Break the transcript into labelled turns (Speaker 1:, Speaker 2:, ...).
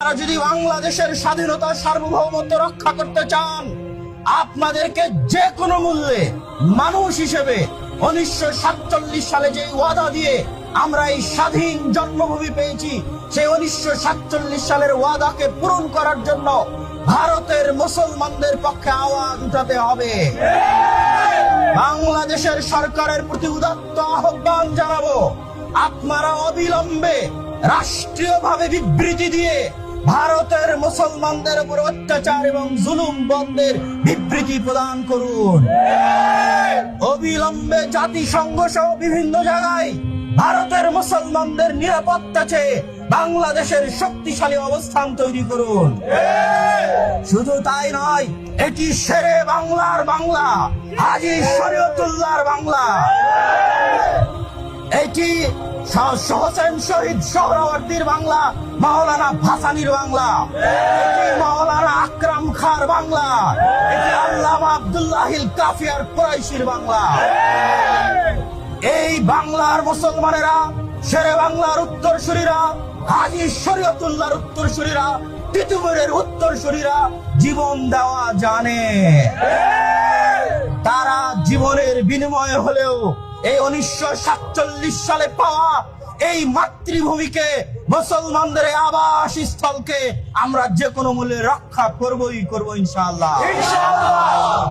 Speaker 1: আপনারা যদি বাংলাদেশের স্বাধীনতা সার্বভৌমত্ব রক্ষা করতে চান, আপনাদেরকে যে কোনো মূল্যে মানুষ হিসেবে 1947 সালে যে ওয়াদা দিয়ে আমরা এই স্বাধীন জন্মভূমি পেয়েছি, সেই 1947 সালের ওয়াদাকে পূরণ করার জন্য ভারতের মুসলমানদের পক্ষে আওয়াজ উঠাতে হবে। বাংলাদেশের সরকারের প্রতি উদাত্ত আহ্বান জানাবো, আপনারা অবিলম্বে রাষ্ট্রীয়ভাবে বিবৃতি দিয়ে ভারতের মুসলমানদের উপর অত্যাচার এবং জুলুম বন্ধের বিবৃতি প্রদান করুন। অবিলম্বে জাতিসংঘ সহ বিভিন্ন জায়গায় ভারতের মুসলমানদের নিরাপত্তা চেয়ে বাংলাদেশের শক্তিশালী অবস্থান তৈরি করুন। শুধু তাই নয়, এটি শেরে বাংলার বাংলা, হাজী শরীয়তুল্লাহর বাংলা, এটি হোসেন শহীদ সোহরাওয়ার্দীর বাংলা, মাওলানা ভাসানীর বাংলা, এটি মাওলানা আকরাম খাঁর বাংলা, এটি আল্লামা আব্দুল্লাহিল কাফিয়ার কুরাইশির বাংলা। এই বাংলার মুসলমানেরা, শেরে বাংলার উত্তরসূরিরা, হাজী শরীয়তুল্লাহর উত্তরসূরিরা, তিতুমীরের উত্তরসূরিরা জীবন দেওয়া জানে। তারা জীবনের বিনিময়ে হলেও এই 1947 সালে পাওয়া এই মাতৃভূমিকে, মুসলমানদের আবাস স্থলকে আমরা যে কোনো মূল্যে রক্ষা করবই করবো ইনশাআল্লাহ।